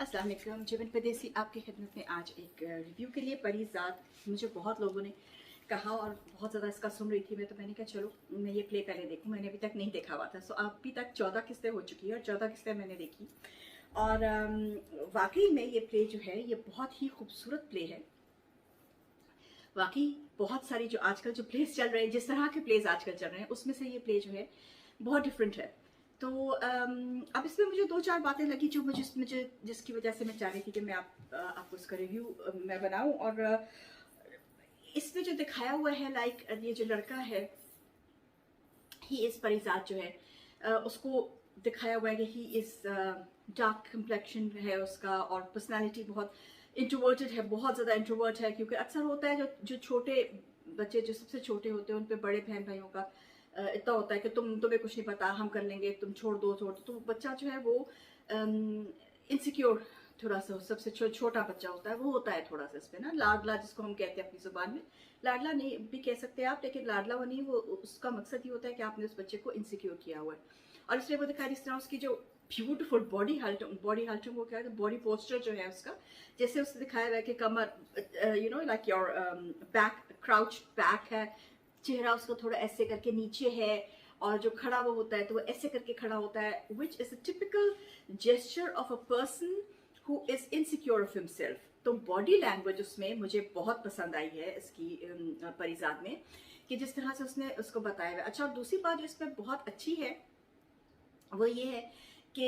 अस्सलाम वालेकुम। जीवन परदेसी आपकी खिदमत में आज एक रिव्यू के लिए परीज़ात। मुझे बहुत लोगों ने कहा और बहुत ज़्यादा इसका सुन रही थी मैं, तो मैंने कहा चलो मैं ये प्ले पहले देखूं। मैंने अभी तक नहीं देखा हुआ था। सो अभी तक 14 किस्तें हो चुकी है और 14 किस्तें मैंने देखी और वाकई में ये प्ले जो है ये बहुत ही खूबसूरत प्ले है। वाकई बहुत सारी जो आजकल जो प्लेस चल रहे हैं, जिस तरह के प्लेस आजकल चल रहे हैं, उसमें से ये प्ले जो है बहुत डिफरेंट है। तो अब इसमें मुझे दो चार बातें लगी जो मुझे जिसकी वजह से मैं चाह रही थी कि मैं आपको इसका रिव्यू मैं बनाऊं। और इसमें जो दिखाया हुआ है, लाइक ये जो लड़का है, ही इज परिजात जो है, उसको दिखाया हुआ है कि ही इज डार्क कम्प्लेक्शन है उसका और पर्सनालिटी बहुत इंट्रोवर्टेड है, बहुत ज़्यादा इंट्रोवर्ट है। क्योंकि अक्सर होता है जो छोटे बच्चे जो सबसे छोटे होते हैं उन पे बड़े बहन भाइयों का इतना होता है कि तुम्हें कुछ नहीं पता, हम कर लेंगे, तुम छोड़ दो। तो बच्चा जो है वो इनसिक्योर थोड़ा सा, सबसे छोटा बच्चा होता है वो, होता है थोड़ा सा इस पे ना लाडला, जिसको हम कहते हैं अपनी जुबान में। लाडला नहीं भी कह सकते आप, लेकिन लाडला वो नहीं, वो उसका मकसद ये होता है कि आपने उस बच्चे को इनसिक्योर किया हुआ है। और इसलिए वो दिखाया जिस तरह उसकी जो ब्यूटीफुल बॉडी हाल्टिंग वो क्या है, बॉडी पोस्चर जो है उसका, जैसे उसने दिखाया हुआ है कि कमर like your back, crouch back है, चेहरा उसका थोड़ा ऐसे करके नीचे है, और जो खड़ा वो होता है तो वो ऐसे करके खड़ा होता है, which is a typical gesture of a person who is insecure of himself. तो बॉडी लैंग्वेज उसमें मुझे बहुत पसंद आई है इसकी परिजात में, कि जिस तरह से उसने उसको बताया हुआ। अच्छा, और दूसरी बात जो इसमें बहुत अच्छी है वो ये है कि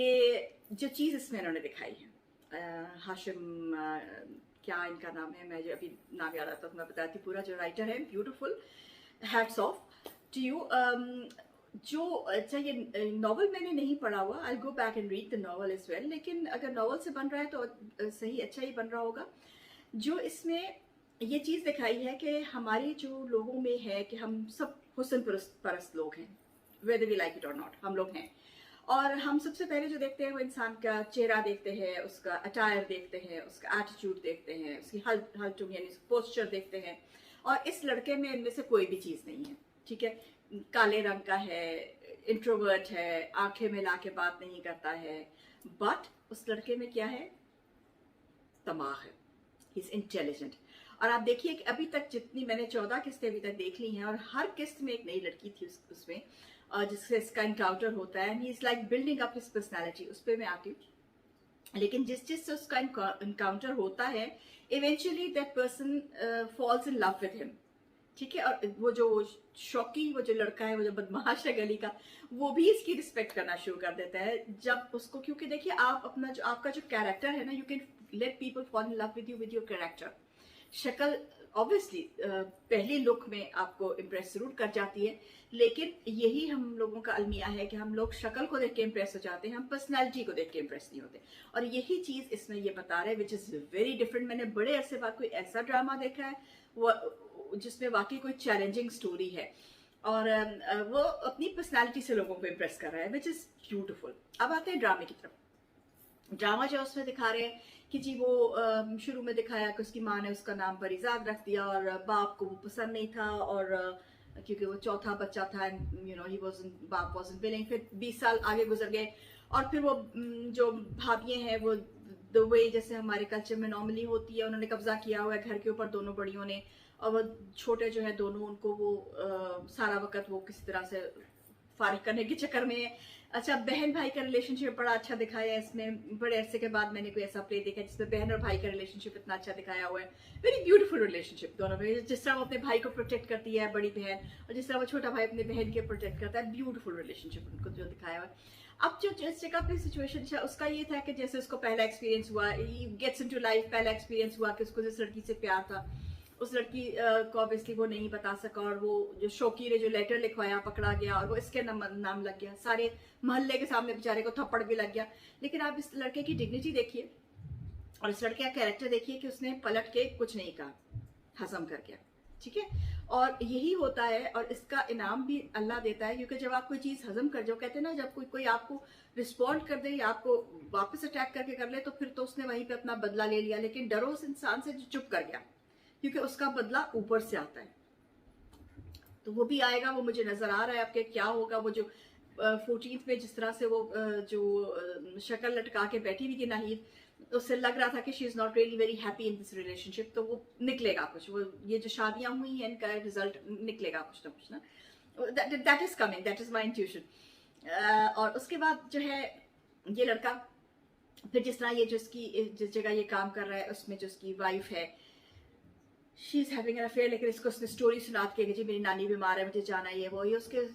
जो चीज़ इसमें इन्होंने दिखाई है, हाशिम क्या इनका नाम है, मैं जो अभी नाम याद आता तो मैं बताती, पूरा जो राइटर है, beautiful, hats off to you. जो अच्छा, ये नॉवल मैंने नहीं पढ़ा हुआ, I go back and read the novel as well, लेकिन अगर नॉवल से बन रहा है तो सही, अच्छा ही बन रहा होगा। जो इसमें ये चीज़ दिखाई है कि हमारे जो लोगों में है कि हम सब हुस्न परस्त लोग हैं, वेदर वी लाइक इट और नॉट, हम लोग हैं। और हम सबसे पहले जो देखते हैं वो इंसान का चेहरा देखते हैं, उसका अटायर देखते हैं, उसका एटीट्यूड देखते हैं, उसकी हल्टुम यानी पोस्चर देखते हैं। और इस लड़के में इनमें से कोई भी चीज़ नहीं है, ठीक है। काले रंग का है, इंट्रोवर्ट है, आंखें मिला के बात नहीं करता है, बट उस लड़के में क्या है, दिमाग है, ही इज इंटेलिजेंट। और आप देखिए कि अभी तक जितनी मैंने 14 किस्तें अभी तक देख ली हैं, और हर किस्त में एक नई लड़की थी उसमें, जिससे इसका इनकाउंटर होता है, he is like building up his personality. उस पर मैं आती हूँ, लेकिन जिस चीज से उसका इनकाउंटर होता है, eventually that person falls in love with him, ठीक है। और वो जो शौकी, वो जो लड़का है, वो जो बदमाश है गली का, वो भी इसकी रिस्पेक्ट करना शुरू कर देता है जब उसको, क्योंकि देखिए आप अपना जो आपका जो कैरेक्टर है ना, you can let people fall in love with you with your character. शक्ल ऑब्वियसली पहली लुक में आपको इम्प्रेस जरूर कर जाती है, लेकिन यही हम लोगों का अलमिया है कि हम लोग शक्ल को देख के इम्प्रेस हो जाते हैं, हम पर्सनैलिटी को देख के इम्प्रेस नहीं होते। और यही चीज इसमें ये बता रहे हैं, विच इज वेरी डिफरेंट। मैंने बड़े अरसे बाद कोई ऐसा ड्रामा देखा है वो जिसमें वाकई कोई चैलेंजिंग स्टोरी है, और वो अपनी पर्सनैलिटी से लोगों को इम्प्रेस कर रहा है, विच इज ब्यूटिफुल। अब आते हैं ड्रामे की तरफ। ड्रामा जो उसमें दिखा रहे हैं कि जी वो शुरू में दिखाया कि उसकी माँ ने उसका नाम परिजात रख दिया, और बाप को वो पसंद नहीं था, और क्योंकि वो चौथा बच्चा था, ही वाजंट, बाप वाजंट विलिंग। फिर 20 साल आगे गुजर गए, और फिर वो जो भाभियाँ हैं वो द वे जैसे हमारे कल्चर में नॉर्मली होती है, उन्होंने कब्जा किया हुआ है घर के ऊपर, दोनों बड़ियों ने। और वो छोटे जो है दोनों, उनको वो सारा वक्त वो किसी तरह से फारिग करने के चक्कर में। अच्छा, बहन भाई का रिलेशनशिप बड़ा अच्छा दिखाया है इसमें। बड़े अरसे के बाद मैंने कोई ऐसा प्ले देखा जिसमें बहन और भाई का रिलेशनशिप इतना अच्छा दिखाया हुआ है। वेरी ब्यूटीफुल रिलेशनशिप दोनों में, जिस तरह वो अपने भाई को प्रोटेक्ट करती है बड़ी बहन, और जिस तरह वो छोटा भाई अपने बहन के प्रोटेक्ट करता है, ब्यूटीफुल रिलेशनशिप उनको जो दिखाया हुआ है। अब जो जिस जगह पे सिचुएशन था उसका ये था कि जैसे उसको पहला एक्सपीरियंस हुआ, गेट्स इनटू लाइफ, पहला एक्सपीरियंस हुआ कि उसको जिस लड़की से प्यार था, उस लड़की को ऑब्वियसली वो नहीं बता सका, और वो जो शौकी ने जो लेटर लिखवाया पकड़ा गया, और वो इसके नाम लग गया, सारे मोहल्ले के सामने बेचारे को थप्पड़ भी लग गया। लेकिन आप इस लड़के की डिग्निटी देखिए और इस लड़के का कैरेक्टर देखिए कि उसने पलट के कुछ नहीं कहा, हजम कर गया, ठीक है। और यही होता है, और इसका इनाम भी अल्लाह देता है, क्योंकि जब आप कोई चीज हजम कर जाओ, कहते हैं ना, जब कोई आपको रिस्पॉन्ड कर दे या आपको वापस अटैक करके कर ले, तो फिर तो उसने वहीं पे अपना बदला ले लिया। लेकिन डरो उस इंसान से जो चुप कर गया, क्योंकि उसका बदला ऊपर से आता है, तो वो भी आएगा। वो मुझे नजर आ रहा है आपके क्या होगा। वो जो 14th में जिस तरह से वो जो शक्ल लटका के बैठी हुई थी नाहिद, तो उससे लग रहा था कि she is not really very happy in this relationship, तो वो निकलेगा कुछ, वो ये जो शादियां हुई हैं इनका रिजल्ट निकलेगा कुछ ना, that is coming, that is my intuition. और उसके बाद जो है ये लड़का फिर जिस तरह ये जो इसकी जिस जगह ये काम कर रहा है उसमें जो उसकी वाइफ है, she is having an affair, लेकिन इसको उसने स्टोरी सुना के कि जी मेरी नानी बीमार है, मुझे जाना है, ये उसके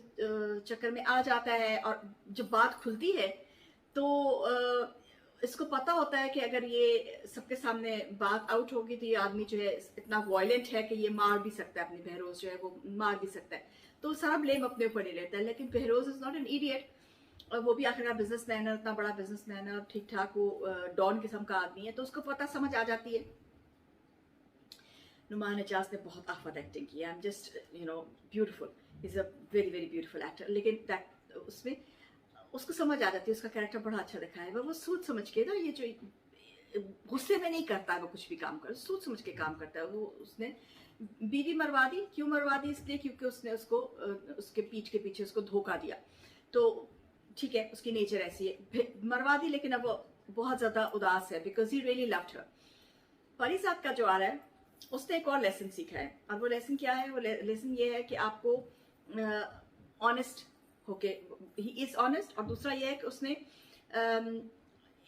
चक्कर में आ जाता है। और जब बात खुलती है तो इसको पता होता है कि अगर ये सबके सामने बात आउट होगी तो ये आदमी जो है इतना वायलेंट है कि ये मार भी सकता है, अपनी बहरोज जो है वो मार भी सकता है। तो सारा ब्लेम अपने ऊपर ले लेता है, लेकिन Behroz is not an idiot, और वो भी आखिरकार बिजनेसमैन है, इतना बड़ा बिजनेसमैन है और ठीक ठाक वो डॉन किस्म का आदमी है, तो उसको पता समझ आ जाती है। नुमान एजाज ने बहुत आफत एक्टिंग की, I am just beautiful, is a very very beautiful actor. लेकिन उसमें उसको समझ आ जाती है, उसका कैरेक्टर बड़ा अच्छा दिखा है, वो सोच समझ के ना, ये जो गुस्से में नहीं करता है वो कुछ भी काम कर, सोच समझ के काम करता है। वो उसने बीवी मरवा दी, क्यों मरवा दी? इसलिए क्योंकि उसने उसको उसके पीठ के पीछे उसको धोखा दिया, तो ठीक है उसकी नेचर ऐसी है, मरवा दी, लेकिन अब वो बहुत ज्यादा उदास है because he really loved her. परिसाद का जो आ रहा है उसने एक और लेसन सीखा है, और वो लेसन क्या है? वो लेसन ये है कि आपको ऑनेस्ट होके, ही इज ऑनेस्ट, और दूसरा ये है कि उसने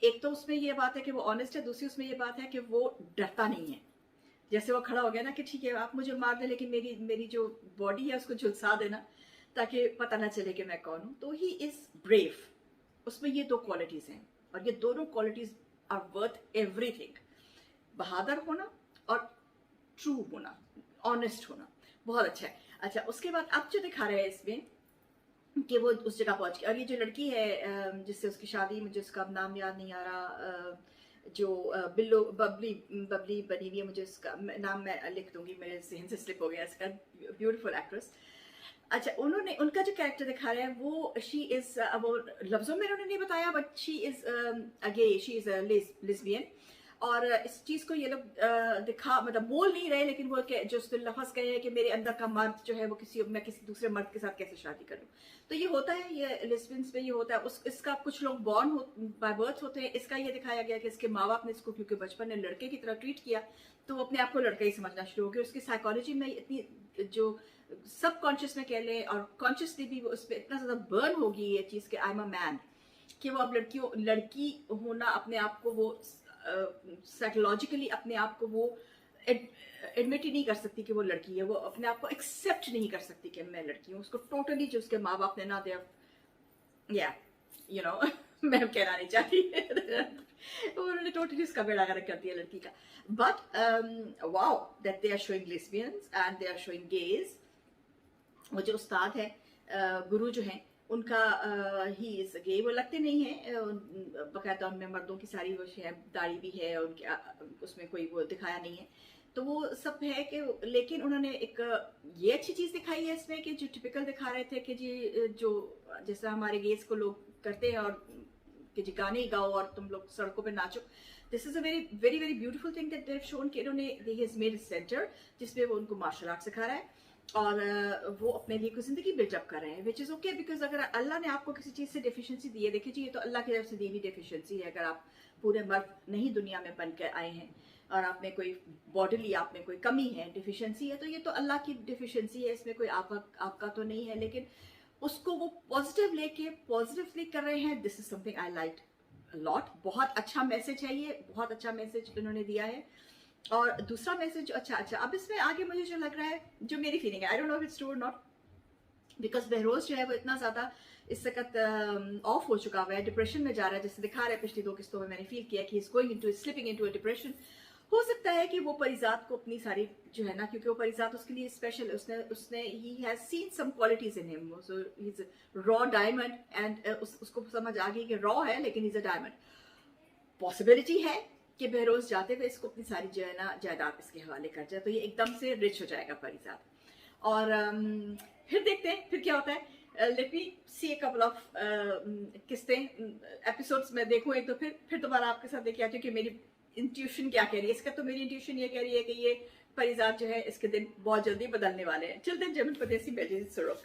एक तो उसमें ये बात है कि वो ऑनेस्ट है, दूसरी उसमें ये बात है कि वो डरता नहीं है। जैसे वो खड़ा हो गया ना कि ठीक है आप मुझे मार दें, लेकिन मेरी जो बॉडी है उसको झुलसा देना ताकि पता ना चले कि मैं कौन हूं। तो ही इज ब्रेव, उसमें ये दो क्वालिटीज हैं, और ये दोनों क्वालिटीज आर वर्थ एवरीथिंग। बहादुर होना और ट्रू होना, ऑनेस्ट होना, बहुत अच्छा है। अच्छा, उसके बाद अब जो दिखा रहे हैं इसमें कि वो उस जगह पहुंच गई, और ये जो लड़की है जिससे उसकी शादी, मुझे उसका नाम याद नहीं आ रहा, जो बिल्लो बबली बबली बनी हुई है, मुझे उसका नाम मैं लिख दूंगी, मेरे जहन से स्लिप हो गया इसका, ब्यूटीफुल एक्ट्रेस। अच्छा, उन्होंने उनका जो कैरेक्टर दिखा रहे हैं वो शी इज, वो लफ्जों में उन्होंने नहीं बताया, बट शी इज अगे, शी इज लेस्बियन। और इस चीज को ये लोग दिखा, मतलब बोल नहीं रहे, लेकिन वो जो उसने लफ्ज कहे हैं कि मेरे अंदर का मर्द जो है वो मैं किसी दूसरे मर्द के साथ कैसे शादी करूं। तो ये होता है, ये लेस्बियंस में ये होता है। इसका कुछ लोग बॉर्न बाय बर्थ होते हैं। इसका ये दिखाया गया कि इसके माँ बाप ने इसको क्योंकि बचपन में लड़के की तरह ट्रीट किया, तो वो अपने आप को लड़का ही समझना शुरू हो गया। उसकी साइकोलॉजी में इतनी, जो सब कॉन्शियस में कह ले और कॉन्शियसली भी उस पर इतना ज्यादा बर्न होगी ये चीज कि आई एम अ मैन, कि वो अब लड़की होना अपने आप को वो साइकोलॉजिकली अपने आप को वो एडमिट ही नहीं कर सकती कि वो लड़की है, वो अपने आप को एक्सेप्ट नहीं कर सकती कि मैं लड़की हूँ। उसको टोटली जो उसके माँ बाप ने ना दिया, या मैं कहना नहीं चाहती उन्होंने टोटली उसका बेड़ा गर्क कर दिया लड़की का। But wow that they are showing lesbians and they are showing gays. वो जो उस्ताद है, गुरु जो हैं, उनका ही इज गे, वो लगते नहीं है, बकायदा उनमें मर्दों की सारी वो है, दाढ़ी भी है उनके, उसमें कोई वो दिखाया नहीं है, तो वो सब है कि, लेकिन उन्होंने एक ये अच्छी चीज दिखाई है इसमें कि जो टिपिकल दिखा रहे थे कि जी जो जैसा हमारे गेज को लोग करते हैं, और कि जी गाने गाओ और तुम लोग सड़कों पे नाचो। This is a very very very beautiful thing that they have shown कि इन्होंने, he has made a centre जिसमें वो उनको मार्शल आर्ट सिखा रहा है, और वो अपने लिए कोई जिंदगी बिल्डअप कर रहे हैं, विच इज ओके, बिकॉज अगर अल्लाह ने आपको किसी चीज से डेफिशिएंसी दी है, देखिए जी ये तो अल्लाह की तरफ से दी हुई डेफिशिएंसी है। अगर आप पूरे मर्द नहीं दुनिया में बन के आए हैं और आप में कोई बॉडीली आप में कोई कमी है, डेफिशिएंसी है, तो ये तो अल्लाह की डेफिशिएंसी है, इसमें कोई आपका तो नहीं है, लेकिन उसको वो पॉजिटिव लेके पॉजिटिवली कर रहे हैं। This is something I like lot, बहुत अच्छा मैसेज है ये, बहुत अच्छा मैसेज इन्होंने दिया है। और दूसरा मैसेज, अच्छा अब इसमें आगे मुझे जो लग रहा है, जो मेरी फीलिंग है, I don't know if it's true और नॉट, बिकॉज बहरोज जो है वो इतना ज्यादा इस वक्त ऑफ हो चुका हुआ है, डिप्रेशन में जा रहा है, जैसे दिखा रहा है पिछली 2 किस्तों में मैंने फील किया कि is going into, slipping into a depression. हो सकता है कि वो परिजात को अपनी सारी जो है ना, क्योंकि वो परिजात उसके लिए स्पेशल, उसने ही has seen some qualities in him, so he is raw diamond, and उसको समझ आ गई कि रॉ है लेकिन इज अ डायमंड। पॉसिबिलिटी है कि बहरोज जाते हुए इसको अपनी सारी जो है ना जायदाद इसके हवाले कर जाए, तो ये एकदम से रिच हो जाएगा परिजात। और फिर देखते हैं फिर क्या होता है। Let me see a couple of किस्तें एपिसोड्स में देखूं एक, तो फिर दोबारा आपके साथ देखिए आती हूँ कि मेरी इंट्यूशन क्या कह रही है। इसका तो मेरी इंट्यूशन ये कह रही है कि ये परिजात जो है इसके दिन बहुत जल्दी बदलने वाले हैं। चलते हैं जमीन परदेसी बेजी सुरुख।